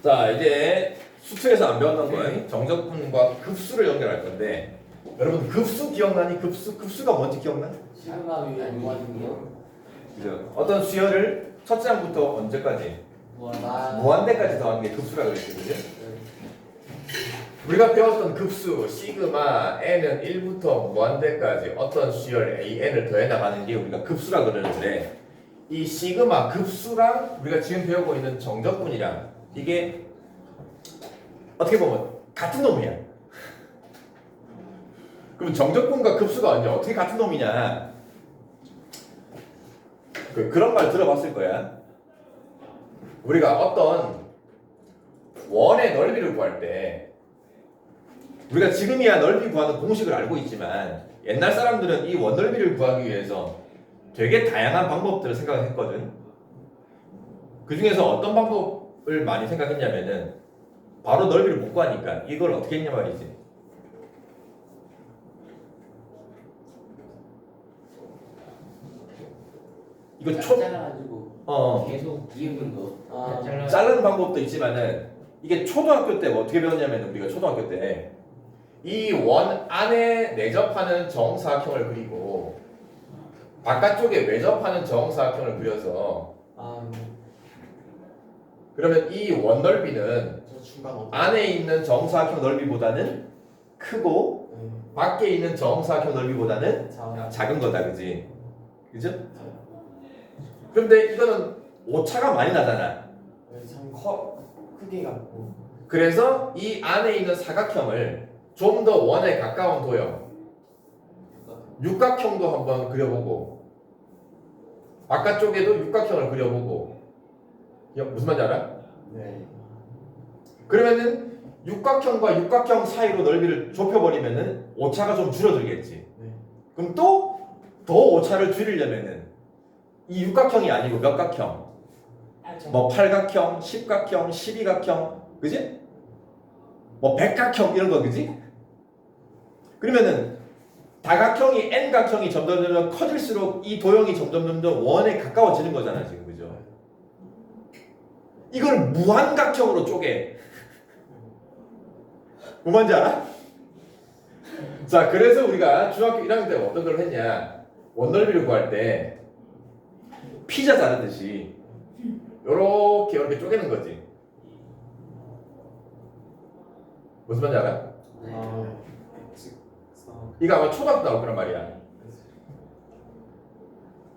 자, 이제 수특에서 안 배웠던 거예요. 정적분과 급수를 연결할 건데, 여러분 급수 기억나니? 급수가 뭔지 기억나? 시그마 위에 무한이요? 그죠? 어떤 수열을 첫 장부터 언제까지? 무한. 무한대까지 더하는 게 급수라고 그랬죠, 그죠? 우리가 배웠던 급수 시그마 n은 1부터 무한대까지 어떤 수열 an을 더해 나가는 게 우리가 급수라 그러는데, 이 시그마 급수랑 우리가 지금 배우고 있는 정적분이랑 이게 어떻게 보면 같은 놈이야. 그럼 정적분과 급수가 언제 어떻게 같은 놈이냐? 그런 말 들어봤을 거야. 우리가 어떤 원의 넓이를 구할 때 우리가 지금이야 넓이 구하는 공식을 알고 있지만 옛날 사람들은 이 원 넓이를 구하기 위해서 되게 다양한 방법들을 생각했거든. 그 중에서 어떤 방법을 많이 생각했냐면은 바로 넓이를 못 구하니까 이걸 어떻게 했냐 말이지. 이거 잘라가지고 계속 이음인 거. 자르는 방법도 있지만은 이게 초등학교 때 어떻게 배웠냐면 우리가 초등학교 때 이 원 안에 내접하는 정사각형을 그리고 바깥쪽에 외접하는 정사각형을 그려서 그러면 이 원 넓이는 저 중간 안에 있는 정사각형 넓이보다는 크고 밖에 있는 정사각형 넓이보다는 작은 거다, 그지? 그죠? 그런데 이거는 오차가 많이 나잖아. 참 크게 갖고. 그래서 이 안에 있는 사각형을 좀 더 원에 가까운 도형 육각형도 한번 그려보고 바깥쪽에도 육각형을 그려보고 무슨 말인지 알아? 네. 그러면은 육각형과 육각형 사이로 넓이를 좁혀버리면은 오차가 좀 줄어들겠지. 네. 그럼 또 더 오차를 줄이려면은 이 육각형이 아니고 몇 각형? 뭐 팔각형, 십각형, 십이각형, 그지? 뭐 백각형 이런 거, 그지? 그러면은 다각형이 n각형이 점점 커질수록 이 도형이 점점 원에 가까워지는 거잖아, 지금, 그죠? 이걸 무한각형으로 쪼개. 뭐 뭔지 알아? 자, 그래서 우리가 중학교 1학년 때 어떤 걸 했냐? 원넓이를 구할 때 피자 자르듯이 요렇게 쪼개는 거지. 무슨 말인지 알아? 이거 아마 초등학교 나올 거란 말이야.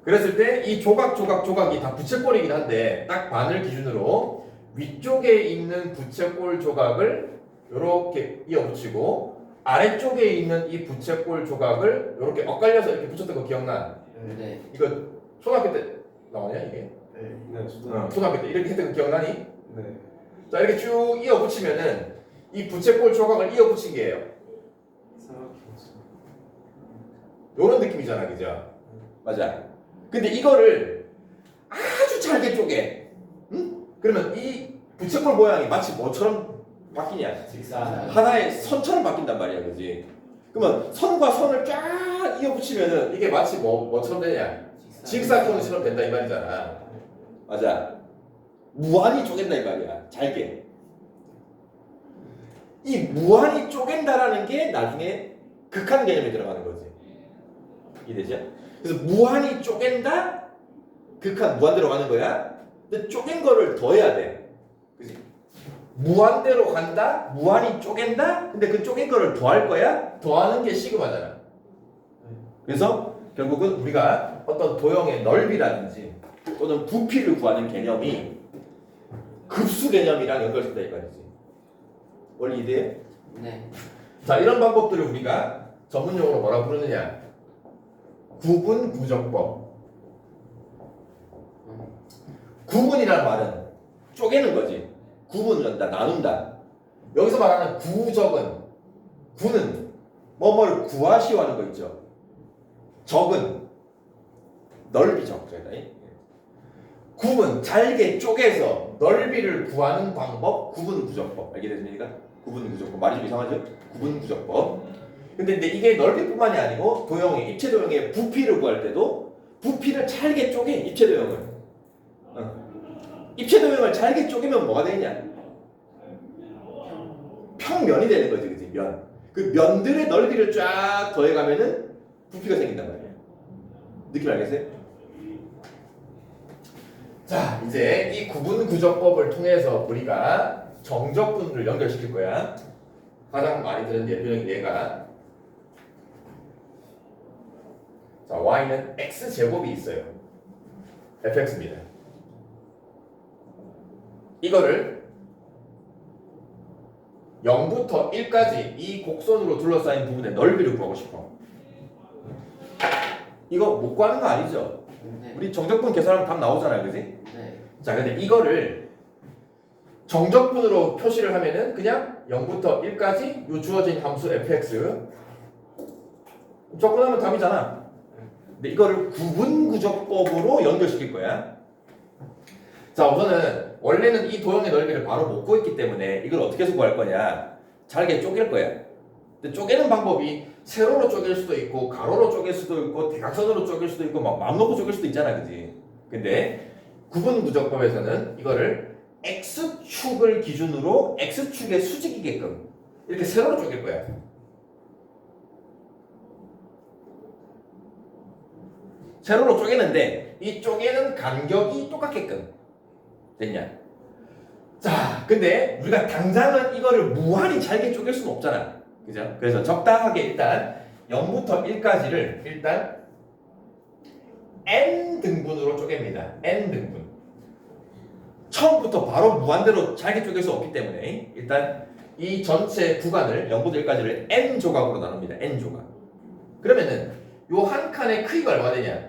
그랬을 때 이 조각이 다 부채꼴이긴 한데 딱 반을 기준으로 위쪽에 있는 부채꼴 조각을 요렇게 이어붙이고 아래쪽에 있는 이 부채꼴 조각을 요렇게 엇갈려서 이렇게 붙였던 거 기억나? 네. 이거 초등학교 때 나오냐 이게? 네, 초등학교 때 이렇게 했던 거 기억나니? 네. 자, 이렇게 쭉 이어붙이면은 이 부채꼴 조각을 이어붙인 게예요. 요런 느낌이잖아, 그죠? 맞아. 근데 이거를 아주 잘게 쪼개. 응? 그러면 이 부채꼴 모양이 마치 뭐처럼 바뀌냐? 직사하다. 하나의 선처럼 바뀐단 말이야, 그지? 그러면 선과 선을 쫙 이어붙이면은 이게 마치 뭐처럼 되냐? 직사각형처럼 된다 이 말이잖아. 맞아. 무한히 쪼갠다 이 말이야. 잘게. 이 무한히 쪼갠다라는 게 나중에 극한 개념에 들어가는 거지. 이해되죠? 그래서 무한히 쪼갠다, 극한 무한대로 가는 거야. 근데 쪼갠 거를 더해야 돼. 그지? 무한대로 간다, 무한히 쪼갠다. 근데 그 쪼갠 거를 더할 거야. 더하는 게 시그마잖아. 그래서 결국은 우리가 어떤 도형의 넓이라든지 또는 부피를 구하는 개념이 급수 개념이랑 연결된다 이 말이지. 원리 이해돼요? 네. 자, 이런 방법들을 우리가 전문용어로 뭐라 부르느냐? 구분 구적법. 구분이라는 말은 쪼개는 거지. 구분을 한다, 나눈다. 여기서 말하는 구적은 구는 뭐뭐를 구하시오 하는 거 있죠. 적은 넓이 적자다. 구분 잘게 쪼개서 넓이를 구하는 방법 구분 구적법. 알게 되십니까? 구분 구적법 말이 좀 이상하죠? 구분 구적법. 근데 이게 넓이뿐만이 아니고 도형의 입체 도형의 부피를 구할 때도 부피를 잘게 쪼개 입체 도형을. 입체 도형을 잘게 쪼개면 뭐가 되냐? 평면이 되는 거지, 그지? 면. 그 면들의 넓이를 쫙 더해가면은 부피가 생긴단 말이야. 느낌 알겠어요? 자, 이제 이 구분구조법을 통해서 우리가 정적분을 연결시킬 거야. 가장 많이 들은 대표적인 얘가, 자, y는 x제곱이 있어요. fx입니다. 이거를 0부터 1까지 이 곡선으로 둘러싸인 부분의 넓이를 구하고 싶어. 이거 못 구하는 거 아니죠? 네. 우리 정적분 계산하면 답 나오잖아요, 그지? 네. 자, 근데 이거를 정적분으로 표시를 하면은 그냥 0부터 1까지 요 주어진 함수 fx 접근하면 답이잖아. 근데 이거를 구분구조법으로 연결시킬 거야. 자, 우선은 원래는 이 도형의 넓이를 바로 못 구했기 때문에 이걸 어떻게 해서 구할 거냐? 잘게 쪼갤 거야. 근데 쪼개는 방법이 세로로 쪼갤 수도 있고 가로로 쪼갤 수도 있고 대각선으로 쪼갤 수도 있고 막 마음 놓고 쪼갤 수도 있잖아, 그지? 근데 구분구조법에서는 이거를 x축을 기준으로 x축의 수직이게끔 이렇게 세로로 쪼갤 거야. 세로로 쪼개는데 이 쪼개는 간격이 똑같게끔 됐냐? 자, 근데 우리가 당장은 이거를 무한히 잘게 쪼갤 수는 없잖아, 그죠? 그래서 적당하게 일단 0부터 1까지를 일단 n 등분으로 쪼갭니다. n 등분. 처음부터 바로 무한대로 잘게 쪼갤 수 없기 때문에 일단 이 전체 구간을 0부터 1까지를 n 조각으로 나눕니다. n 조각. 그러면은 요 한 칸의 크기가 얼마 되냐?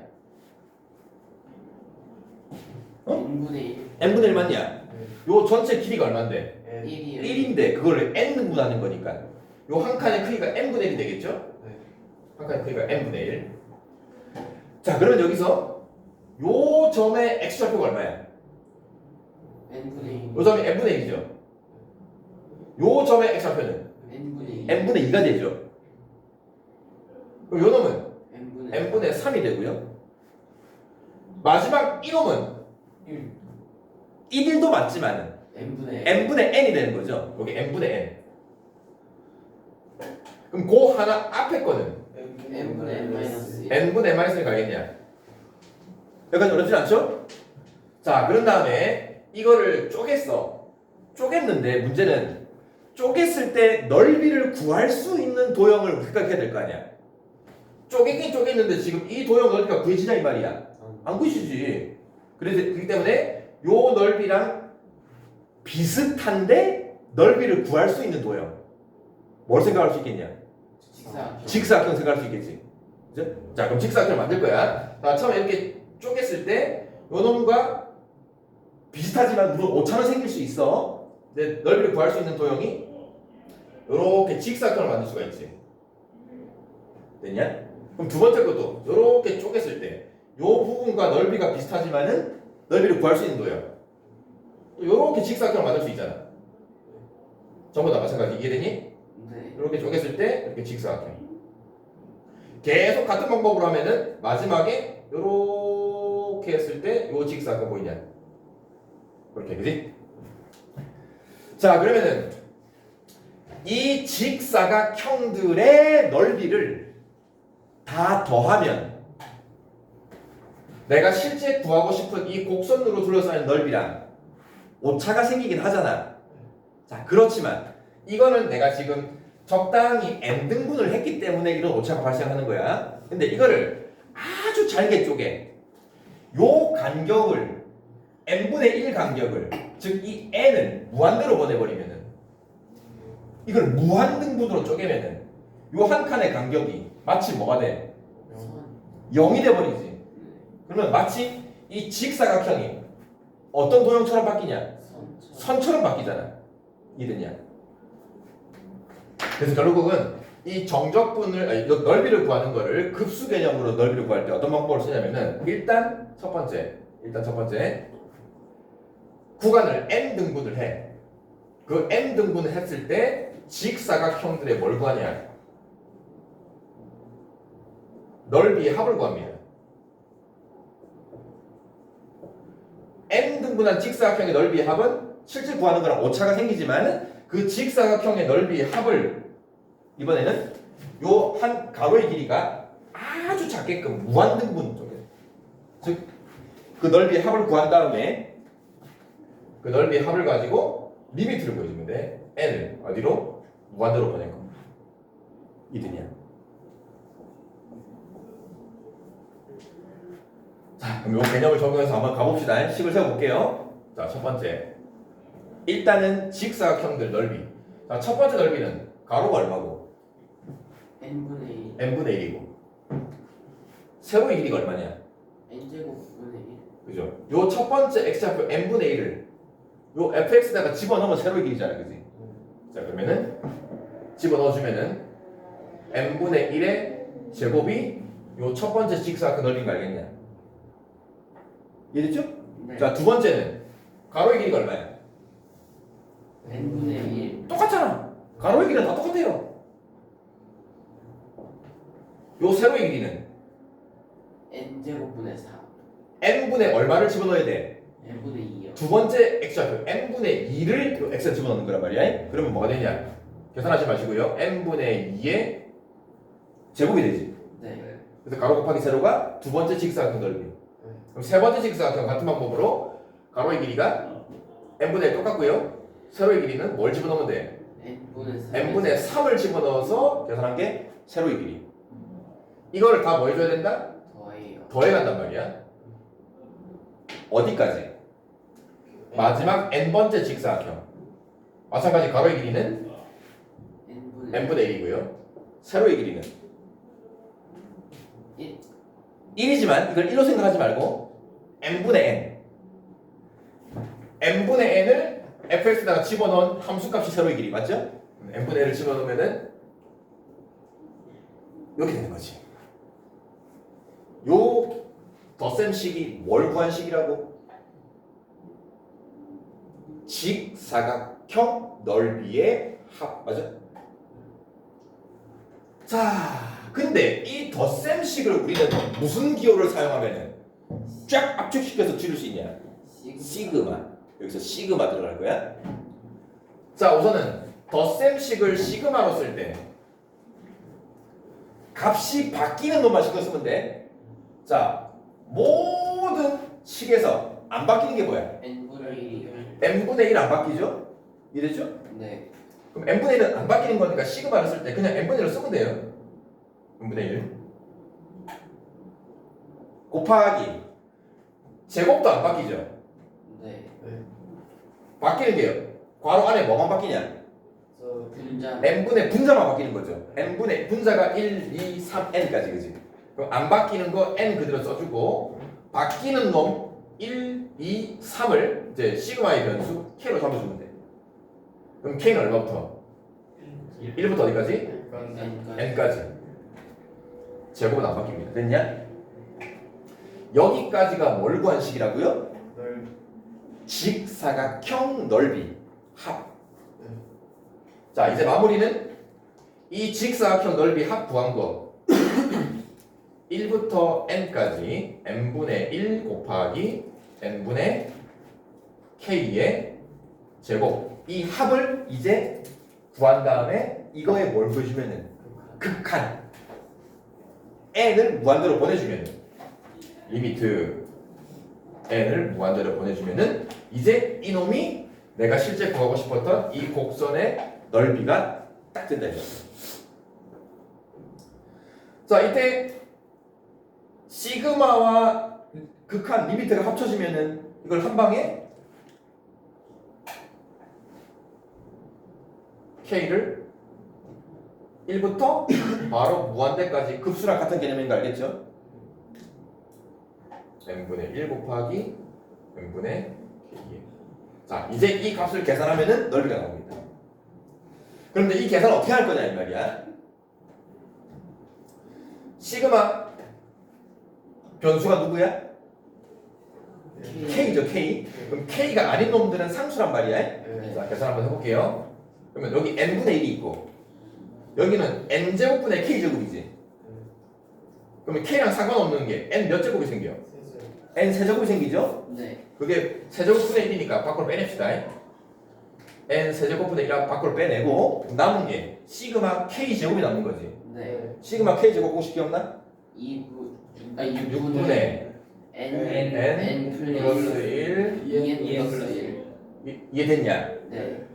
n분의 1. n분의 1 맞냐? 요 전체 길이가 얼마인데? 1이요. 1인데 그걸 n 등분하는 거니까 요 한 칸의 크기가 n분의 1이 되겠죠? 네. 한 칸의 크기가 n분의 1. 자, 그러면 여기서 요 점의 x좌표가 얼마야? n분의 2. 요 점이 n분의 1이죠? 요 점의 x좌표는 n분의 2. n분의 2가 되죠? 그럼 요 놈은 n분의 n분의 3이 되고요. 마지막 이놈은 1. 1도 맞지만은 n분의 n분의 n이 되는 거죠. 여기 n분의 n. 그럼 그 하나 앞에 거는 n분의 n 마이너스 1. n분의 n-1이 가겠냐? 여기까지 어렵지 않죠? 자, 그런 다음에 이거를 쪼갰어. 쪼갰는데 문제는 쪼갰을 때 넓이를 구할 수 있는 도형을 생각해야 될 거 아니야. 쪼갰긴 쪼갰는데 지금 이 도형 넓이가 구해지냐 이 말이야. 안 구해지지. 그래서 그렇기 때문에 요 넓이랑 비슷한데 넓이를 구할 수 있는 도형. 뭘 생각할 수 있겠냐? 직사각형. 직사각형 생각할 수 있겠지. 그죠? 자, 그럼 직사각형을 만들 거야. 자, 처음에 이렇게 쪼갰을 때 요 놈과 비슷하지만 물론 오차는 생길 수 있어. 근데 넓이를 구할 수 있는 도형이 요렇게 직사각형을 만들 수가 있지. 됐냐? 그럼 두 번째 것도 요렇게 쪼갰을 때 요 부분과 넓이가 비슷하지만은 넓이를 구할 수 있는 도형. 요렇게 직사각형을 만들 수 있잖아. 전부 다 마찬가지. 이해되니? 네. 이렇게 쪼갰을 때 이렇게 직사각형. 계속 같은 방법으로 하면은 마지막에 요렇게 했을 때 요 직사각형 보이냐? 그렇게, 그지? 자, 그러면은 이 직사각형들의 넓이를 다 더하면 내가 실제 구하고 싶은 이 곡선으로 둘러싸인 넓이랑 오차가 생기긴 하잖아. 자, 그렇지만 이거는 내가 지금 적당히 n등분을 했기 때문에 이런 오차가 발생하는 거야. 근데 이거를 아주 잘게 쪼개. 요 간격을 n분의 1 간격을 즉 이 n을 무한대로 보내버리면은 이걸 무한등분으로 쪼개면은 요 한 칸의 간격이 마치 뭐가 돼? 선. 0이 돼버리지. 그러면 마치 이 직사각형이 어떤 도형처럼 바뀌냐? 선처럼 바뀌잖아. 이해됐냐? 그래서 결국은 이 정적분을 아니, 넓이를 구하는 거를 급수 개념으로 넓이를 구할 때 어떤 방법을 쓰냐면은 일단 첫 번째 구간을 n 등분을 해. 그 n 등분을 했을 때 직사각형들의 뭘 구하냐? 넓이의 합을 구합니다. n 등분한 직사각형의 넓이의 합은 실제 구하는 거랑 오차가 생기지만은 그 직사각형의 넓이 합을 이번에는 요 한 가로의 길이가 아주 작게끔 무한등분 쪽에 즉 그 넓이의 합을 구한 다음에 그 넓이의 합을 가지고 리미트를 보여주면 돼. n을 어디로? 무한대로 보낼 겁니다. 이등이야. 자, 그럼 요 개념을 적용해서 한번 가봅시다. 식을 세워볼게요. 자, 첫 번째. 일단은 직사각형들 넓이. 자, 첫 번째 넓이는 가로가 얼마고? n분의 1 n분의 1이고. 세로의 길이가 얼마냐? n제곱분의 1 그죠? 요 첫 번째 x좌표 n분의 1을 요 fx에다가 집어넣으면 세로의 길이잖아, 그지? 자, 그러면은 집어넣어주면은 n분의 1의 제곱이 요 첫 번째 직사각형 넓이인 거 알겠냐? 이해됐죠? 네. 자, 두 번째는 가로의 길이가 얼마야? n분의 1 똑같잖아. 가로의 길이는 다 똑같아요. 요 세로의 길이는 n제곱분의 4 n분의 얼마를 집어넣어야 돼? n분의 2요 두 번째 x좌표 n분의 2를 요 x에 집어넣는 거란 말이야. 그러면 뭐가 되냐? 계산하지 마시고요. n분의 2의 제곱이 되지. 네. 그래서 가로 곱하기 세로가 두 번째 직사각형 넓이. 그럼 세 번째 직사각형 같은 방법으로 가로의 길이가 n분의 1 똑같고요. 세로의 길이는 뭘 집어넣으면 돼? n분의 3 n분의 3을 집어넣어서 계산한 게 세로의 길이. 이거를 다 뭐 해줘야 된다? 더해요 더해간단 말이야. 어디까지? 마지막 n번째 직사각형. 마찬가지 가로의 길이는 n분의 1이고요. 세로의 길이는 1 1이지만 이걸 1로 생각하지 말고 n분의 n분의 n을 fx에다가 집어넣은 함수값이 세로의 길이 맞죠? n분의 1을 집어넣으면은 이렇게 되는 거지. 요 덧셈식이 뭘 구한 식이라고? 직사각형 넓이의 합 맞아? 자, 근데 이 덧셈식을 우리는 무슨 기호를 사용하면은 쫙 압축시켜서 줄일 수 있냐? 시그마. 여기서 시그마 들어갈 거야. 자, 우선은 덧셈식을 시그마로 쓸 때 값이 바뀌는 놈만 신경 쓰면 돼. 자, 모든 식에서 안 바뀌는 게 뭐야? n분의 1이요 n분의 1 안 바뀌죠? 이해됐죠? 네 그럼 n분의 1은 안 바뀌는 거니까 시그마를 쓸 때 그냥 n분의 1을 쓰면 돼요. n분의 1 곱하기 제곱도 안 바뀌죠? 네 바뀌는 게요. 괄호 안에 뭐만 바뀌냐? 분자 n분의 분자만 바뀌는 거죠. n분의 분자가 1, 2, 3, n까지 그지? 그럼 안 바뀌는 거 n 그대로 써주고 바뀌는 놈 1, 2, 3을 이제 시그마의 변수 k로 잡아주면 돼. 그럼 k는 얼마부터? 1부터 어디까지? n까지. 제곱은 안 바뀝니다. 됐냐? 여기까지가 뭘 구한 식이라고요? 직사각형 넓이 합. 자, 이제 마무리는 이 직사각형 넓이 합 구한 거 1부터 n까지 n분의 1 곱하기 n분의 k의 제곱 이 합을 이제 구한 다음에 이거에 뭘 보여주면은 극한 n을 무한대로 보내주면은 리미트 n을 무한대로 보내주면은 이제 이놈이 내가 실제 구하고 싶었던 이 곡선의 넓이가 딱 된다 이거죠. 자, 이때 시그마와 극한 리미트가 합쳐지면은 이걸 한 방에 k를 1부터 바로 무한대까지 급수랑 같은 개념인 거 알겠죠? n분의 1 곱하기 n분의 k. 자, 이제 이 값을 계산하면은 넓이가 나옵니다. 그런데 이 계산을 어떻게 할 거냐 이 말이야. 시그마 변수가 누구야? k죠, k. 그럼 k가 아닌 놈들은 상수란 말이야. 자, 계산 한번 해볼게요. 그러면 여기 n분의 1이 있고 여기는 n제곱분의 k제곱이지. 그러면 k랑 상관없는 게 n 몇 제곱이 생겨? n 세제곱이 생기죠? 네 그게 세제곱분의 1이니까 밖으로 빼냅시다. n 세제곱분의 1하고 밖으로 빼내고 남은 게 시그마 k 제곱이 남는 거지. 네. 시그마 k 제곱 공식 기억나? 6분의 6분의 n 플러스 플러스 1 2n 플러스 1. 이해됐냐? 네.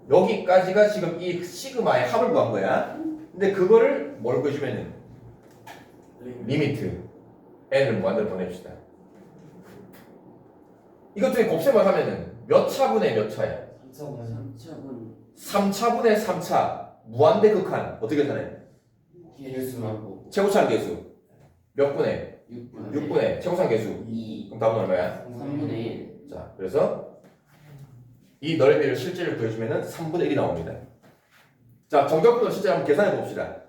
여기까지가 지금 이 시그마의 합을 구한 거야. 근데 그거를 뭘 구해주면은 리미트 n을 무한대로 보냅시다. 이것 중에 곱셈을 하면은 몇 차분의 몇 차야? 3차분 3차분의 3차 무한대 극한 어떻게 계산해? 개수만 보고 최고차항 계수 몇 분의? 6분의 6분의 최고차항 계수 2 그럼 답은 얼마야? 3분의 1. 자 그래서 이 넓이를 실제를 구해주면은 3분의 1이 나옵니다. 자 정적분을 실제 한번 계산해 봅시다.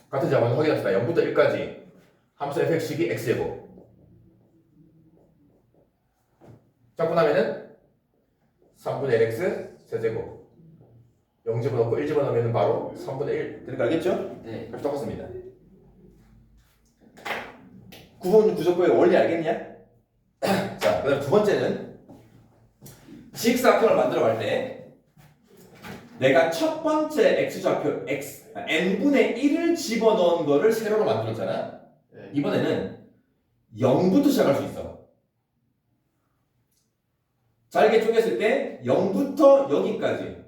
같은 자 먼저 확인합시다. 0부터 1까지 함수 fx식이 x제곱 적분하면은 3분의 1x 세제곱 0 집어넣고 1 집어넣으면 바로 3분의 1 되는 거 알겠죠? 네. 그래서 똑같습니다. 구분 구조법의 원리 알겠냐? 자, 그 다음 두 번째는 직사각형을 만들어 갈 때 내가 첫 번째 x좌표 n분의 1을 집어넣은 거를 세로로 만들었잖아. 네. 이번에는 0부터 시작할 수 있어. 잘게 쪼갰을 때 0부터 여기까지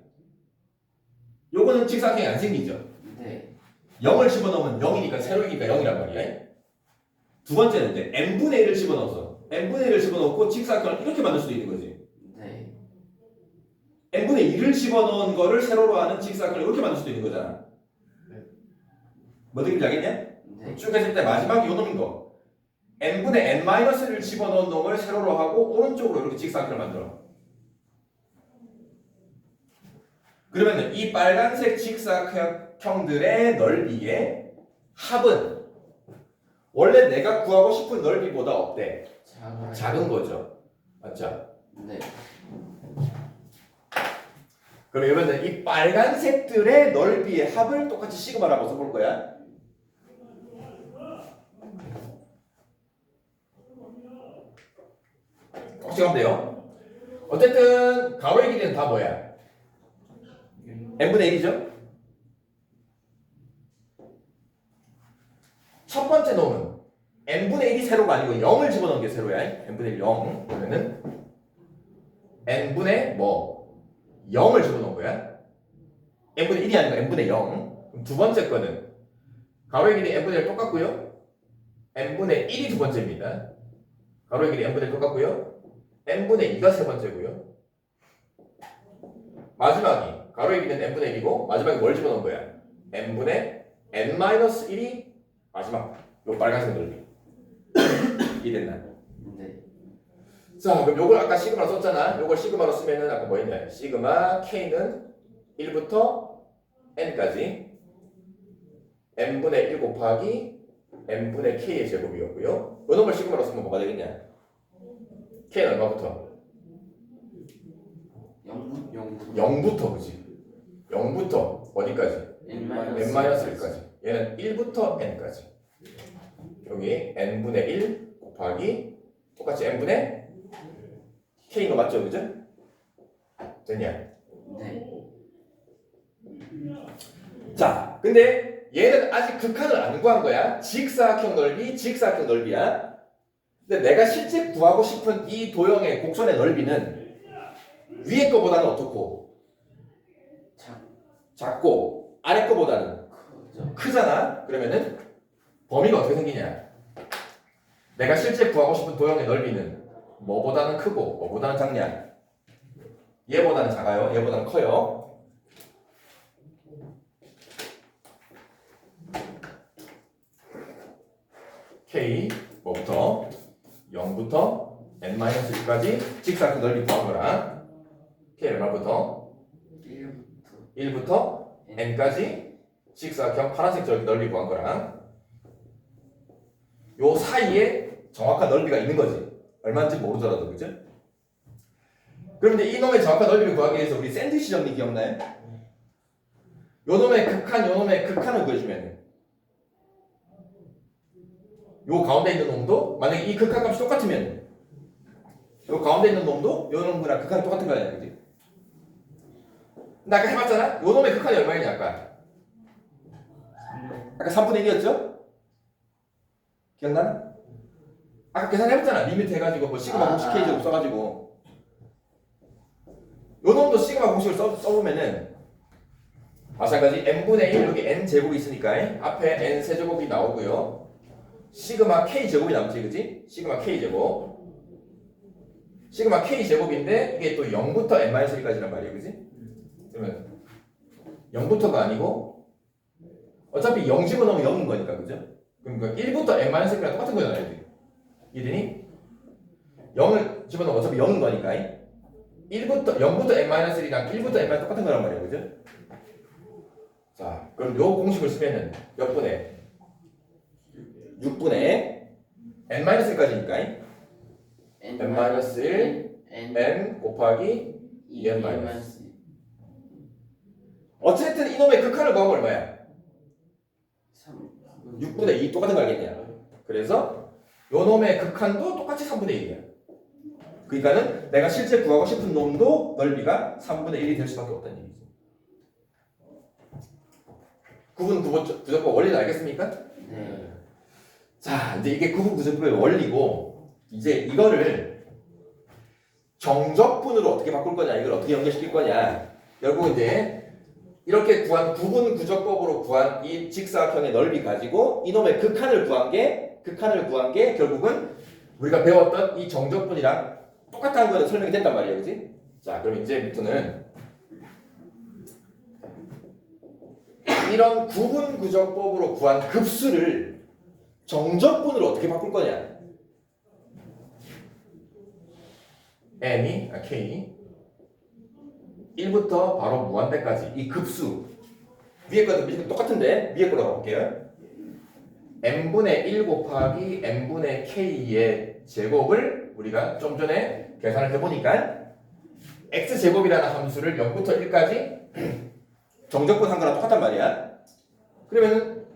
요거는 직사각형이 안 생기죠. 네. 0을 집어넣으면 0이니까 세로이니까 0이란 말이야. 두 번째는 이제 n분의 1을 집어넣어서 n분의 1을 집어넣고 직사각형을 이렇게 만들 수도 있는 거지. 네. n분의 1을 집어넣은 거를 세로로 하는 직사각형을 이렇게 만들 수도 있는 거잖아. 뭐 느낌인지 알겠냐? 네. 쭉 했을 때 마지막이 요 놈인 거. n분의 n-를 집어넣은 놈을 세로로 하고 오른쪽으로 이렇게 직사각형을 만들어. 그러면 이 빨간색 직사각형들의 넓이의 합은 원래 내가 구하고 싶은 넓이보다 어때? 작은 거죠. 맞죠? 네. 그럼 이번에는 이 빨간색들의 넓이의 합을 똑같이 시그마라고 써볼 거야. 똑같이 하면 돼요. 어쨌든 가로의 길이는 다 뭐야? n분의 1이죠? 첫 번째 놈은 n분의 1이 세로가 아니고 0을 집어넣은 게 세로야. n분의 1 0. 그러면은 n분의 뭐 0을 집어넣은 거야. n분의 1이 아니고 n분의 0. 그럼 두 번째 거는 가로의 길이 n분의 1 똑같고요. n분의 1이 두 번째입니다. 가로의 길이 n분의 1 똑같고요. n분의 2가 세 번째고요. 마지막이 가로의 길이는 n분의 1이고 마지막에 뭘 집어넣은 거야? n분의 n-1이 마지막 요 빨간색 넓이. 이해됐나? 네. 자 그럼 요걸 아까 시그마로 썼잖아. 요걸 시그마로 쓰면은 아까 뭐 했냐? 시그마 k는 1부터 n까지 n분의 1 곱하기 n분의 k의 제곱이었고요. 요 놈을 시그마로 쓰면 뭐가 되겠냐? k는 얼마부터? 0부터 그지? 0부터 어디까지? n-1까지. 얘는 1부터 n까지. 여기 n분의 1 곱하기 똑같이 n분의 k인 거 맞죠? 그죠? 됐냐? 네. 자, 근데 얘는 아직 극한을 안 구한 거야. 직사각형 넓이, 직사각형 넓이야. 근데 내가 실제 구하고 싶은 이 도형의 곡선의 넓이는 위에 거보다는 어떻고? 작고 아래 거보다는 크죠. 크잖아. 그러면은 범위가 어떻게 생기냐? 내가 실제 구하고 싶은 도형의 넓이는 뭐보다는 크고 뭐보다는 작냐? 얘보다는 작아요. 얘보다는 커요. K 뭐부터 0부터 n-1까지 직사각형 넓이 구한 거랑 K 얼마부터 1부터 n까지 직사각형 파란색 넓이 구한 거랑 요 사이에 정확한 넓이가 있는 거지. 얼마인지 모르더라도 그죠? 그런데 이놈의 정확한 넓이를 구하기 위해서 우리 샌드위치 정리 기억나요? 요 놈의 극한을 구해주면 요 가운데 있는 놈도 만약에 이 극한 값이 똑같으면 요 가운데 있는 놈도 요 놈이랑 극한이 똑같은 거 아니야, 그지? 나 아까 해봤잖아? 요 놈의 극한이 얼마였냐 아까? 3번. 아까 3분의 1이었죠? 기억나나? 아까 계산해봤잖아. 리미트 해가지고 뭐 시그마 공식 K 제곱 써가지고 요 놈도 시그마 공식을 써보면은 마찬가지 n분의 1 여기 n 제곱이 있으니까 앞에 n 세제곱이 나오고요. 시그마 k 제곱이 남지, 그지? 시그마 k 제곱. 시그마 k 제곱인데 이게 또 0부터 n-1까지란 말이에요, 그지? 그러면 0부터가 아니고 어차피 0 집어넣으면 0인 거니까, 그죠? 그럼 그 1부터 n-1이랑 똑같은 거잖아요, 이게. 이해되니? 0을 집어넣으면 어차피 0인 거니까 0부터 n-1이랑 1부터 n- 똑같은 거란 말이에요, 그죠? 자, 그럼 요 공식을 쓰면은 몇 분의 6분의 n-1까지니까 n-1 n 곱하기 2n-. 어쨌든 이놈의 극한을 구하면 얼마야? 6분의 2 똑같은 거 알겠냐? 그래서 요 놈의 극한도 똑같이 3분의 1이야. 그러니까는 내가 실제 구하고 싶은 놈도 넓이가 3분의 1이 될 수밖에 없다는 얘기지. 구분 구조법 원리를 알겠습니까? 네. 자, 이제 이게 구분 구조법의 원리고 이제 이거를 정적분으로 어떻게 바꿀 거냐, 이걸 어떻게 연결시킬 거냐. 결국 이제 이렇게 구한 구분 구조법으로 구한 이 직사각형의 넓이 가지고 이놈의 극한을 구한 게 결국은 우리가 배웠던 이 정적분이랑 똑같다는 거는 설명이 됐단 말이에요, 그렇지? 자, 그럼 이제부터는 이런 구분 구조법으로 구한 급수를 정적분으로 어떻게 바꿀 거냐? k 1부터 바로 무한대까지 이 급수 위에 거는 밑에 똑같은데 위에 걸로 가볼게요. n분의 1 곱하기 n분의 k의 제곱을 우리가 좀 전에 계산을 해보니까 x제곱이라는 함수를 0부터 1까지 정적분 한 거랑 똑같단 말이야. 그러면은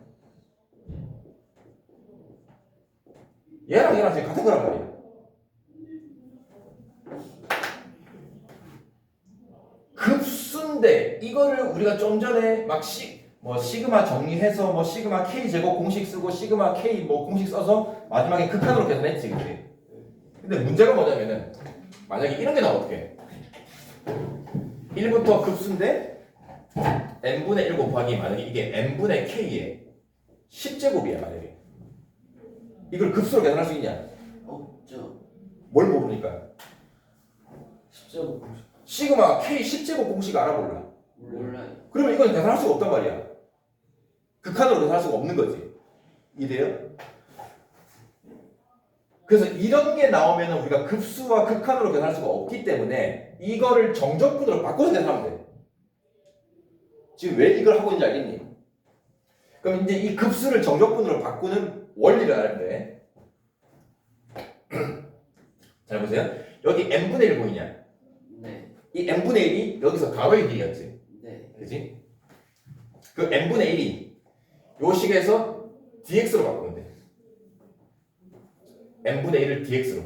얘랑 지금 같은 거란 말이야. 급수인데 이거를 우리가 좀 전에 막 시그마 정리해서 뭐 시그마 k 제곱 공식 쓰고 시그마 k 뭐 공식 써서 마지막에 극한으로 계산했지, 그치? 근데 문제가 뭐냐면은 만약에 이런 게 나오면 어떡해? 1부터 급수인데 n분의 1 곱하기 만약에 이게 n분의 k의 10제곱이야 만약에. 이걸 급수로 계산할 수 있냐? 없죠. 뭘 모르니까. 10제곱 공식. 시그마 k 10제곱 공식 알아볼라. 몰라요. 그러면 이건 계산할 수가 없단 말이야. 극한으로 계산할 수가 없는 거지. 이래요? 그래서 이런 게 나오면 우리가 급수와 극한으로 계산할 수가 없기 때문에 이거를 정적분으로 바꿔서 계산하면 돼. 지금 왜 이걸 하고 있는지 알겠니? 그럼 이제 이 급수를 정적분으로 바꾸는 원리를 알아야 돼. 잘 보세요. 여기 n분의 1 보이냐? 네. 이 n분의 1이 여기서 가로의 길이였지. 네. 그지? 그 n분의 1이 요 식에서 dx로 바꾸면 돼. n분의 1을 dx로.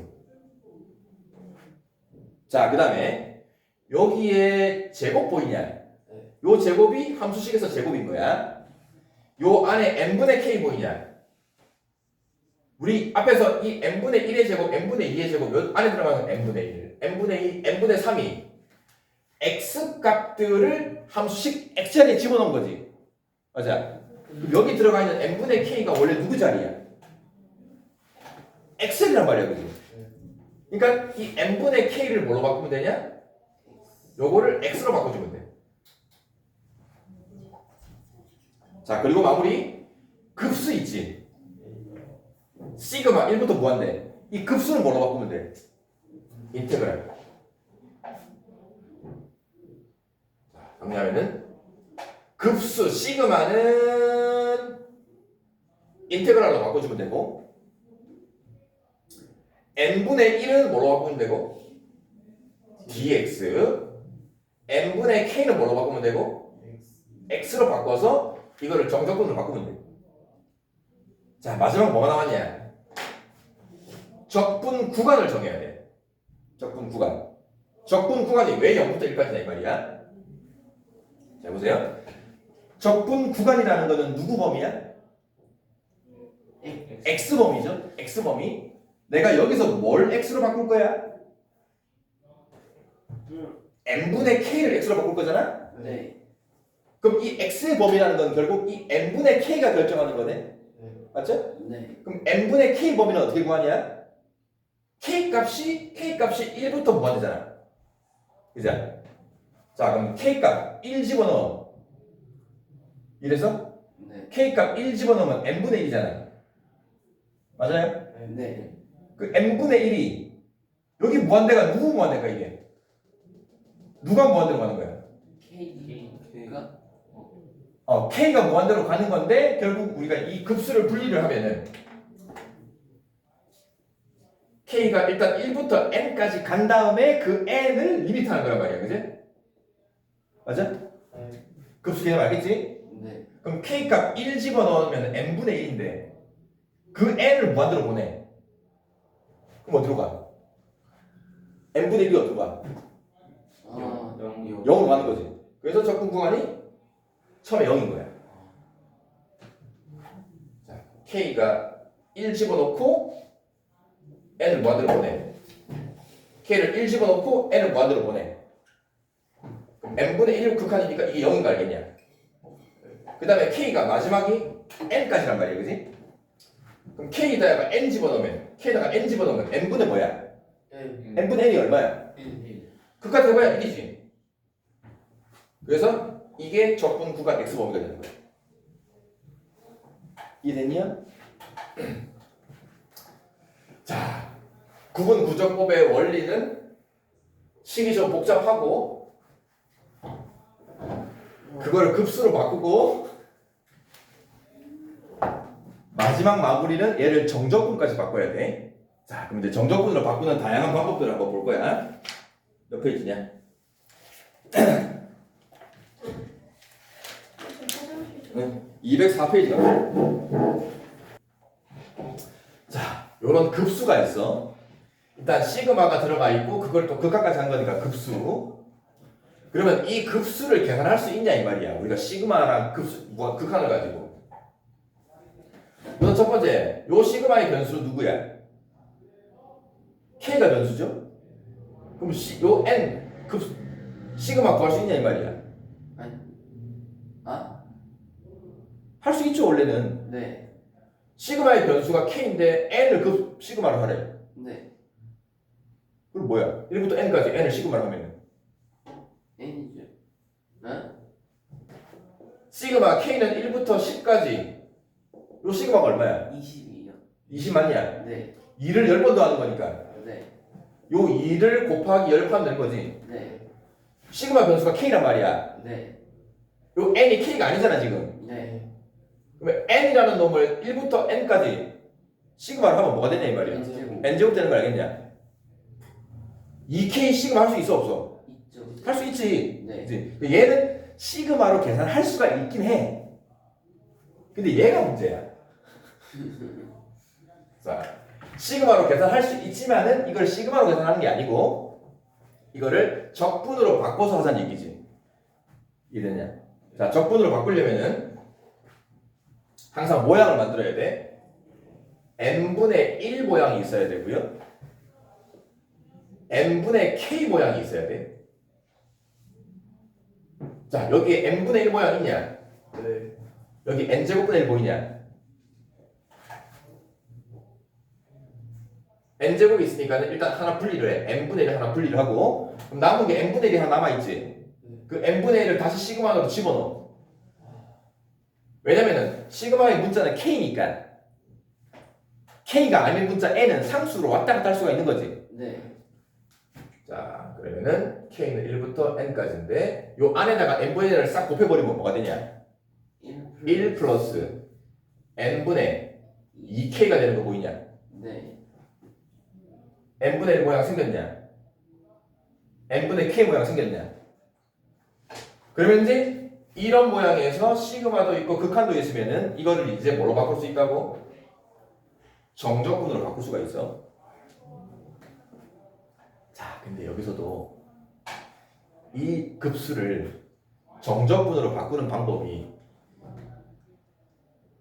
자, 그 다음에 여기에 제곱 보이냐? 요 제곱이 함수식에서 제곱인 거야. 요 안에 n분의 k 보이냐? 우리 앞에서 이 n분의 1의 제곱, n분의 2의 제곱 요 안에 들어가는 n분의 1, n분의 2, n분의 3이 x 값들을 함수식 x 자리에 집어넣은 거지. 맞아. 그럼 여기 들어가 있는 n분의 k가 원래 누구 자리야? x이란 말이야, 그지? 그러니까 이 n분의 k를 뭘로 바꾸면 되냐? 요거를 x로 바꿔주면 돼. 자, 그리고 마무리. 급수 있지? 시그마 1부터 무한대. 이 급수는 뭘로 바꾸면 돼? 인테그랄. 자, 정리하면은 급수 시그마는 인테그랄로 바꿔주면 되고 n분의 1은 뭘로 바꾸면 되고 dx n분의 k는 뭘로 바꾸면 되고 x로 바꿔서 이거를 정적분으로 바꾸면 돼. 자, 마지막 뭐가 남았냐? 적분 구간을 정해야 돼. 적분 구간. 적분 구간이 왜 0부터 1까지냐 이 말이야. 자, 보세요. 적분 구간이라는 거는 누구 범위야? x범위죠. x범위. 내가 여기서 뭘 x로 바꿀 거야? n분의 k를 x로 바꿀 거잖아? 네. 그럼 이 x의 범위라는 건 결국 이 n분의 k가 결정하는 거네? 맞죠? 네. 그럼 n분의 k 범위는 어떻게 구하냐? k값이 1부터 무한대잖아. 그죠? 자, 그럼 k값 1 집어넣어. 이래서 네. k값 1 집어넣으면 n분의 1이잖아. 맞아요? 네. 그 n분의 1이 여기 무한대가 누구 무한대가 이게? 누가 무한대로 가는 거야? K가 k가 무한대로 가는 건데 결국 우리가 이 급수를 분리를 하면은 k가 일단 1부터 n까지 간 다음에 그 n을 리미트하는 거란 말이야, 그지? 맞아? 급수 개념 알겠지? 네. 그럼 k값 1 집어넣으면 n분의 1인데 그 n을 무한대로 보내. 그럼 어디로 가? n분의 1이 어디로 가? 아, 0으로 가는 거지. 그래서 적분 구간이 처음에 0인 거야. 자, k가 1 집어넣고 n을 무한대로 보내. k를 1 집어넣고 n을 무한대로 보내. 그럼 n분의 1 극한이니까 이게 0인 거 알겠냐? 그 다음에 k가 마지막이 n까지란 말이야, 그지? 그럼 k에다가 n 집어넣으면 n분의 뭐야? n분의 1이 얼마야? 극한 해봐야 1이지. 그래서 이게 적분 구간 x범위가 되는 거야. 이해됐냐? 자, 구분 구조법의 원리는 식이 좀 복잡하고 그걸 급수로 바꾸고 마지막 마무리는 얘를 정적분까지 바꿔야 돼. 자, 그럼 이제 정적분으로 바꾸는 다양한 방법들을 한번 볼 거야. 몇 페이지냐? 204페이지가. 자, 요런 급수가 있어. 일단 시그마가 들어가 있고 그걸 또 극한까지 한 거니까 급수. 그러면 이 급수를 계산할 수 있냐 이 말이야. 우리가 시그마랑 극한을 가지고. 우선 첫 번째, 요 시그마의 변수는 누구야? k가 변수죠? 그럼 요 n 급수 시그마 구할 수 있냐 이 말이야. 할 수 있죠 원래는. 네. 시그마의 변수가 k인데 n을 시그마로 하래. 네. 그럼 뭐야? 1부터 n까지 n을 시그마로 하면은 N이죠. 네? 시그마 k는 1부터 10까지 요 시그마가 얼마야? 20이요. 20 맞냐? 네. 2를 10번 더하는 거니까 네. 요 2를 곱하기 10번 하면 되는 거지. 네. 시그마 변수가 k란 말이야. 네. 요 n이 k가 아니잖아 지금. 네. 그러면 n이라는 놈을 1부터 n까지 시그마로 하면 뭐가 되냐 이 말이야. N제곱. n제곱 되는 거 알겠냐? 2k 시그마 할 수 있어 없어? 있죠. 할 수 있지. 네. 그치? 얘는 시그마로 계산할 수가 있긴 해. 근데 얘가 문제야. 자, 시그마로 계산할 수 있지만은 이걸 시그마로 계산하는 게 아니고 이거를 적분으로 바꿔서 하자는 얘기지. 이해됐냐? 자, 적분으로 바꾸려면은 항상 모양을 만들어야 돼. n분의 1 모양이 있어야 되고요. n분의 k 모양이 있어야 돼. 자, 여기에 n분의 1 모양 있냐? 네. 여기 n제곱분의 1 보이냐? n제곱이 있으니까 일단 하나 분리를 해. n분의 1 하나 분리를 하고 그럼 남은 게 n분의 1이 하나 남아있지? 그 n분의 1을 다시 시그마로 집어넣어. 왜냐면은 시그마의 문자는 k니까 k가 아닌 문자 n은 상수로 왔다 갔다 할 수가 있는 거지. 네. 자, 그러면은 k는 1부터 n까지인데 요 안에다가 n분의 1을 싹 곱해버리면 뭐가 되냐? 1 플러스 n분의 2k가 되는 거 보이냐? 네. n분의 1 모양 생겼냐? n분의 k 모양 생겼냐? 그러면 이제 이런 모양에서 시그마도 있고 극한도 있으면은 이거를 이제 뭐로 바꿀 수 있다고? 정적분으로 바꿀 수가 있어. 자, 근데 여기서도 이 급수를 정적분으로 바꾸는 방법이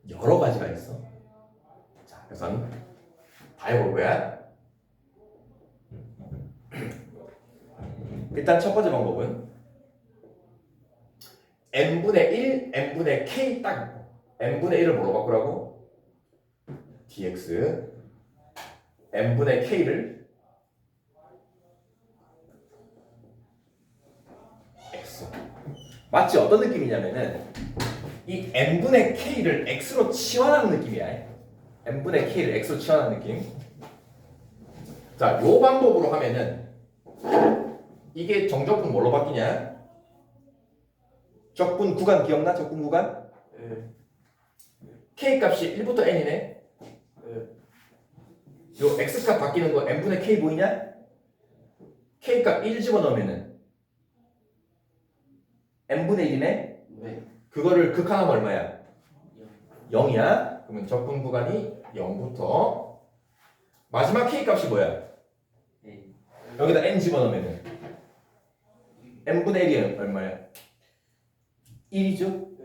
여러 가지가 있어. 자, 그래서 다 해볼 거야. 일단 첫 번째 방법은 n분의 1, n분의 k 딱 n분의 1을 뭐로 바꾸라고? dx n분의 k를 x. 마치 어떤 느낌이냐면은 이 n분의 k를 x로 치환하는 느낌이야. n분의 k를 x로 치환하는 느낌. 자, 요 방법으로 하면은 이게 정적분 뭘로 바뀌냐? 적분 구간 기억나? 적분 구간? 네. k 값이 1부터 n이네. 네. 요 x 값 바뀌는 거 n분의 k 보이냐? k 값 1 집어넣으면은 n분의 1이네. 네. 그거를 극한하면 얼마야? 0이야. 그러면 적분 구간이 0부터 마지막 k 값이 뭐야? 네. 여기다 n 집어넣으면은 n분의 1이 얼마야? 1이죠?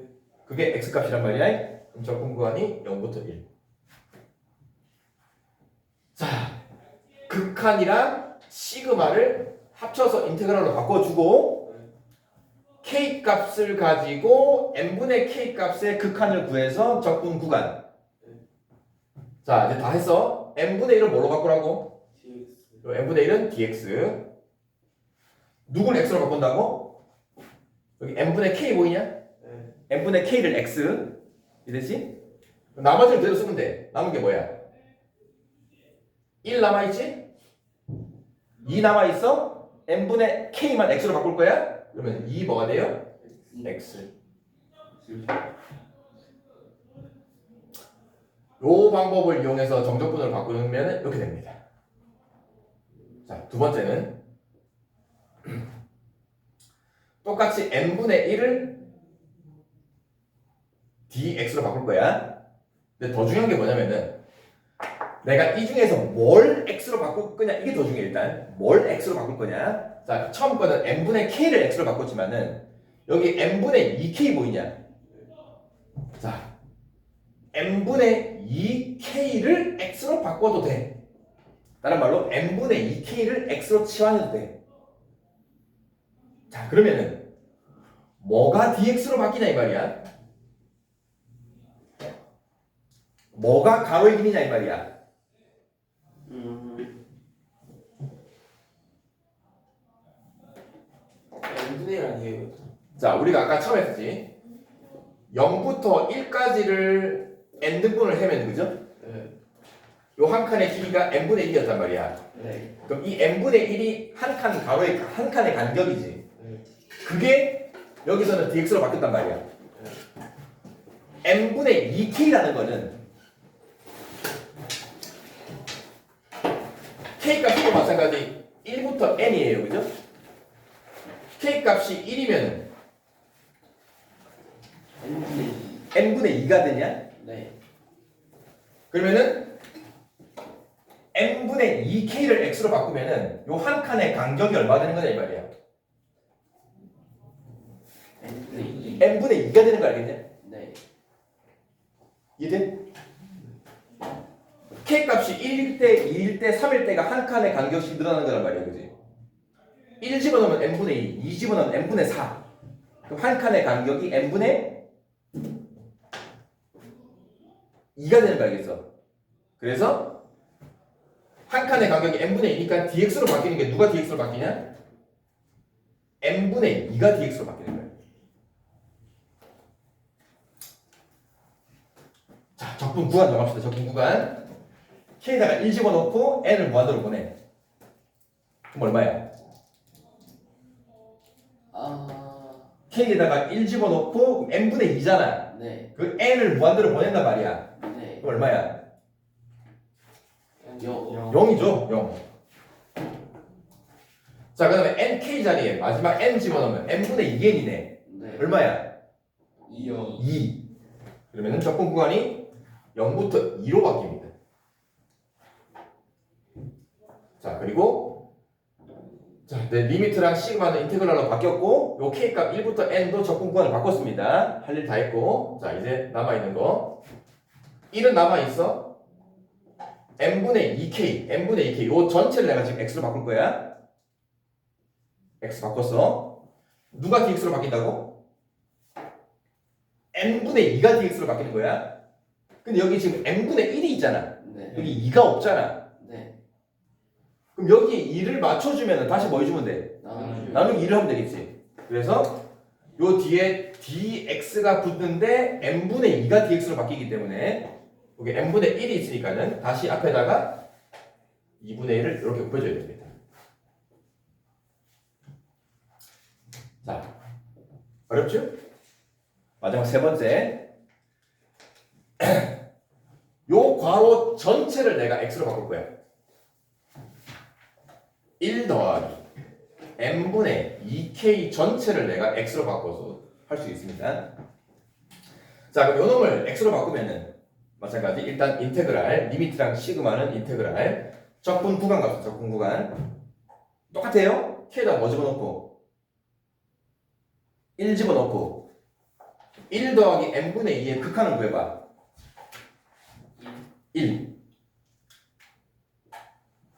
그게 x 값이란 말이야. 그럼 적분 구간이 0부터 1. 자, 극한이랑 시그마를 합쳐서 인테그랄로 바꿔주고 k 값을 가지고 n분의 k 값의 극한을 구해서 적분 구간. 자, 이제 다 했어. n분의 1을 뭐로 바꾸라고? dx. 요 n분의 1은 dx. 누굴 x로 바꾼다고? 여기 n분의 k 보이냐? 네. n분의 k를 x. 이되지? 나머지를 그대로 쓰면 돼. 남은 게 뭐야? 1 남아있지? 2 남아있어? n분의 k만 x로 바꿀 거야? 그러면 2 뭐가 돼요? x. 요 방법을 이용해서 정적분을 바꾸면 이렇게 됩니다. 자, 두 번째는 똑같이 n분의 1을 dx로 바꿀 거야. 근데 더 중요한 게 뭐냐면은 내가 이 중에서 뭘 x로 바꿀 거냐 이게 더 중요해. 일단 뭘 x로 바꿀 거냐. 자, 처음 거는 n분의 k를 x로 바꿨지만은 여기 n분의 2k 보이냐? 자, n분의 2k를 x로 바꿔도 돼. 다른 말로 n분의 2k를 x로 치환해도 돼. 자, 그러면은 뭐가 dx로 바뀌냐 이 말이야? 뭐가 가로의 길이냐 이 말이야? n분의 1 아니에요? 자, 우리가 아까 처음 했었지. 0부터 1까지를 n등분을 하면 그죠? 네. 요 한 칸의 길이가 n분의 1이었단 말이야. 네. 그럼 이 n분의 1이 한 칸 가로의 한 칸의 간격이지. 네. 그게 여기서는 dx로 바뀌었단 말이야. n분의 2k라는 거는 k 값도 마찬가지 1부터 n이에요. 그죠? k 값이 1이면 n분의 2. n분의 2가 되냐? 네. 그러면은 n분의 2k를 x로 바꾸면은 요 한 칸의 간격이 얼마 되는 거냐 이 말이야. n분의 2. n분의 2가 되는 거 알겠냐? 네. 이해돼? k 값이 1일 때, 2일 때, 3일 때가 한 칸의 간격씩 늘어나는 거란 말이야. 그지? 1 집어넣으면 n분의 2, 2 집어넣으면 n분의 4. 그럼 한 칸의 간격이 n분의 2가 되는 거 알겠어? 그래서 한 칸의 간격이 n분의 2니까 dx로 바뀌는 게 누가 dx로 바뀌냐? n분의 2가 dx로 바뀌는 거야. 자, 적분 구간 정합시다. 적분 구간. k에다가 1 집어넣고 n을 무한대로 보내. 그럼 얼마야? k에다가 1 집어넣고 n분의 2잖아. 네. 그 n을 무한대로 보낸단 말이야. 네. 그럼 얼마야? 0. 0이죠. 0. 자, 그 다음에 nk 자리에 마지막 n 집어넣으면 n분의 2n이네. 네. 얼마야? 2요. 2. 그러면 적분 구간이 0부터 2로 바뀝니다. 자, 그리고 자, 네, 리미트랑 시그마는 인테그랄로 바뀌었고 요 k 값 1부터 n도 적분 구간을 바꿨습니다. 할 일 다 했고 자 이제 남아있는 거 1은 남아있어 n분의 2k n분의 2k 요 전체를 내가 지금 x로 바꿀 거야. x 바꿨어. 누가 dx로 바뀐다고? n분의 2가 dx로 바뀌는 거야. 근데 여기 지금 n분의 1이 있잖아. 네. 여기 2가 없잖아. 네. 그럼 여기에 2를 맞춰주면 다시 뭐 해주면 돼? 나누기. 나누기 2를 하면 되겠지. 그래서 요 뒤에 dx가 붙는데 n분의 2가 dx로 바뀌기 때문에 여기 n분의 1이 있으니까는 다시 앞에다가 2분의 1을 이렇게 곱해줘야 됩니다. 자, 어렵죠? 마지막 세 번째. 요 괄호 전체를 내가 x로 바꿀 거야. 1 더하기 n분의 2k 전체를 내가 x로 바꿔서 할 수 있습니다. 자, 그럼 요 놈을 x로 바꾸면은 마찬가지 일단 인테그랄 리미트랑 시그마는 인테그랄 적분 구간 값은 적분 구간 똑같아요. k에다 뭐 집어넣고 1 집어넣고 1 더하기 n분의 2의 극한을 구해봐. 1.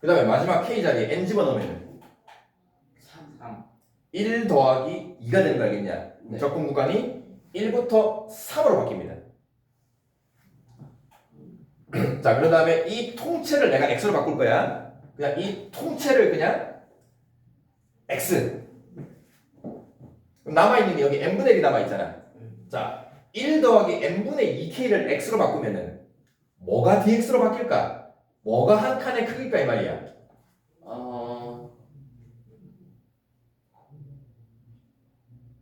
그 다음에 마지막 k 자리에 n 집어넣으면 3. 1 더하기 2가 되는 거 알겠냐? 네. 적분 구간이 1부터 3으로 바뀝니다. 자, 그런 다음에 이 통째를 내가 x로 바꿀 거야. 그냥 이 통째를 그냥 x. 그럼 남아있는 게 여기 n분의 1이 남아있잖아. 자, 1 더하기 n분의 2k를 x로 바꾸면은 뭐가 dx로 바뀔까? 뭐가 한 칸의 크기일까 이 말이야.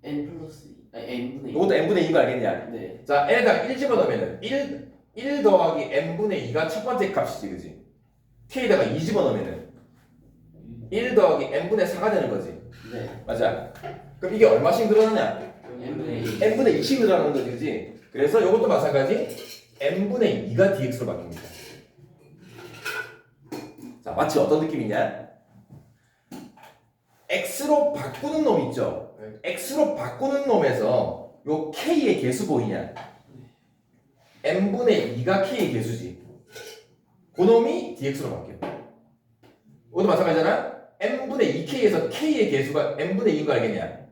n 플러스 2. 아니 n분의 2. 이것도 n분의 2인 거 알겠냐? 네. 자, n에다가 1 집어넣으면은 1 더하기 n분의 2가 첫 번째 값이지, 그지? k에다가 2 집어넣으면은 1 더하기 n분의 4가 되는 거지. 네. 맞아. 그럼 이게 얼마씩 늘어나냐? n분의 2. n분의 2씩 늘어나는 거지, 그지? 그래서 이것도 마찬가지 n분의 2가 dx로 바뀝니다. 자, 마치 어떤 느낌이냐? x로 바꾸는 놈 있죠? x로 바꾸는 놈에서 요 k의 개수 보이냐? n분의 2가 k의 개수지. 그 놈이 dx로 바뀌어. 이것도 마찬가지잖아? n분의 2k에서 k의 개수가 n분의 2인 거 알겠냐?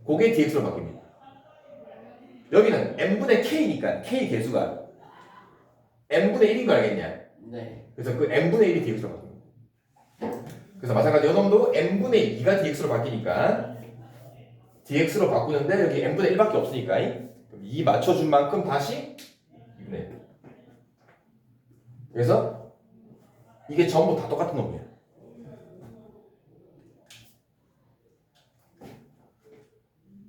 그게 dx로 바뀝니다. 여기는 n분의 k니까 k 개수가 n분의 1인 거 알겠냐? 네. 그래서 그 n분의 1이 dx로 바뀝니다. 그래서 마찬가지 요 놈도 n분의 2가 dx로 바뀌니까 dx로 바꾸는데 여기 n분의 1밖에 없으니까 그럼 2 맞춰준 만큼 다시 2분의 1. 그래서 이게 전부 다 똑같은 놈이야.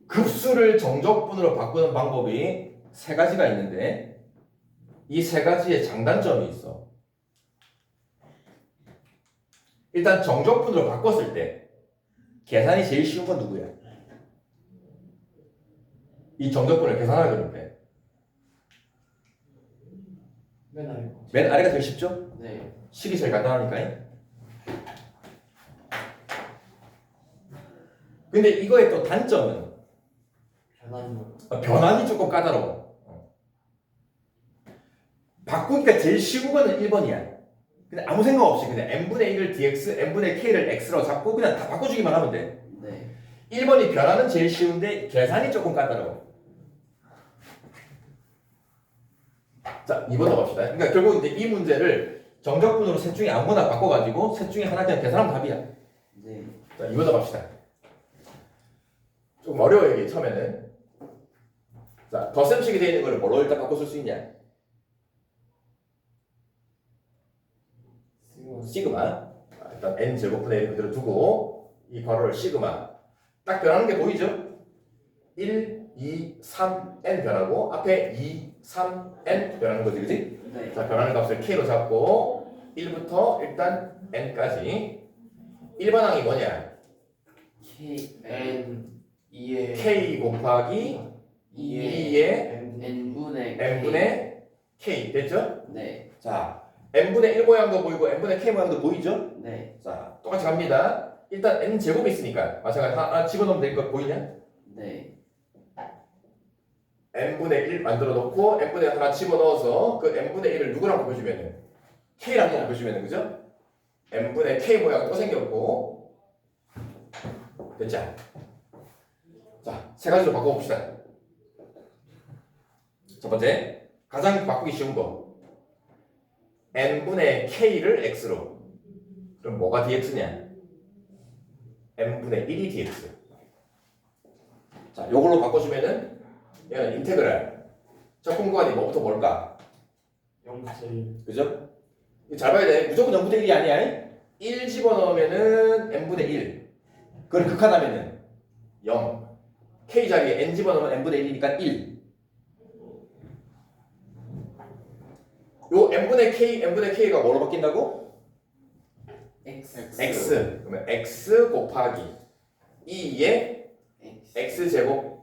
급수를 정적분으로 바꾸는 방법이 세 가지가 있는데 이 세 가지의 장단점이 있어. 일단 정적분으로 바꿨을 때 계산이 제일 쉬운 건 누구야? 이 정적분을 계산하기 어렵대. 맨 아래가 제일 쉽죠? 네. 식이 제일 간단하니까. 근데 이거의 또 단점은 변환이 조금 까다로워. 바꾸기가 제일 쉬운 거는 1번이야. 근데 아무 생각 없이 그냥 n분의 1을 dx, n분의 k를 x로 잡고 그냥 다 바꿔주기만 하면 돼. 네. 1번이 변화는 제일 쉬운데 계산이 조금 까다로워. 자, 2번 넘어갑시다. 그러니까 결국 이제 이 문제를 정적분으로 셋 중에 아무거나 바꿔가지고 셋 중에 하나 그냥 계산하면 답이야. 네. 자, 2번 넘어갑시다. 좀 어려워요, 이게 처음에는. 자, 덧셈식이 되어 있는 걸 뭐로 일단 바꿔 쓸 수 있냐? 시그마. 일단 n 제곱분의 1 그대로 두고 이 괄호를 시그마. 딱 변하는 게 보이죠? 1, 2, 3, n 변하고 앞에 2, 3, n 변하는 거지, 그지? 네. 자, 변하는 값을 k로 잡고 1부터 일단 n까지 1번 항이 뭐냐? k n 2의 k 곱하기 2의 n분의 n분의 k 됐죠? 네. 자, n분의 1 모양도 보이고 n분의 k 모양도 보이죠? 네. 자, 똑같이 갑니다. 일단 n 제곱이 있으니까 마찬가지 하나 집어넣으면 될 거 보이냐? 네. n분의 1 만들어 놓고 n분의 1 하나 집어넣어서 그 n분의 1을 누구랑 곱해주면은 k랑 곱해주면은 그죠? n분의 k 모양 또 생겼고 됐죠? 자, 세 가지로 바꿔봅시다. 첫 번째, 가장 바꾸기 쉬운 거 n분의 k를 x로. 그럼 뭐가 dx냐? n분의 1이 dx. 자, 요걸로 바꿔주면은 얘는 인테그랄. 적분 구간이 뭐부터 뭘까? 0부터 1. 그죠? 이거 잘 봐야 돼. 무조건 0분의 1이 아니야. 1 집어넣으면은 n분의 1. 그걸 극한하면은 0. k 자리에 n 집어넣으면 n분의 1이니까 1. 요 n분의 k가 뭐로 바뀐다고? X. x. 그러면 x 곱하기 2의 x 제곱.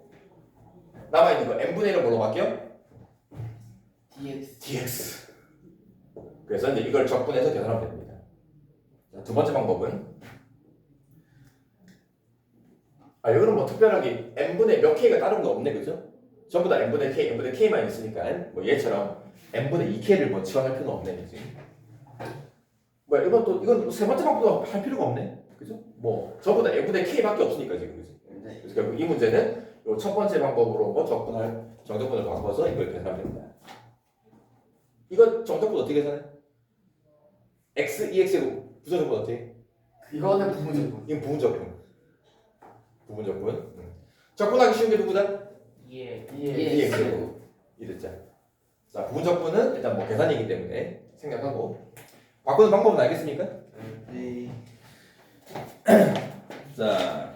남아있는 거 n분의 1은 뭐로 바뀌어? DX. dx. 그래서 이제 이걸 적분해서 계산하면 됩니다. 자, 두 번째 방법은 이거는 뭐 특별하게 n분의 몇 k가 다른 거 없네, 그죠? 전부 다 n분의 k만 있으니까 뭐 얘처럼 n분의 2k를 뭐 치환할 필요는 없네, 그지? 뭐 이건 세 번째 방법도 할 필요가 없네, 그죠? 뭐 전부 다 n분의 k밖에 없으니까 지금, 그지? 네. 그래서 결국 이 문제는 요 첫 번째 방법으로 뭐 정적분을 바꿔서 이걸 계산하면 됩니다. 이거 정적분 어떻게 계산해? x, 2x고 부정적분 어떻게 해? 이거는 부분적분. 이건 부분적분. 적분하기 쉬운 게 누구다? 예. 2x고 이랬자. 자, 부분적분은 일단 뭐 계산이기 때문에 생략하고 바꾸는 방법은 알겠습니까? 네. 자,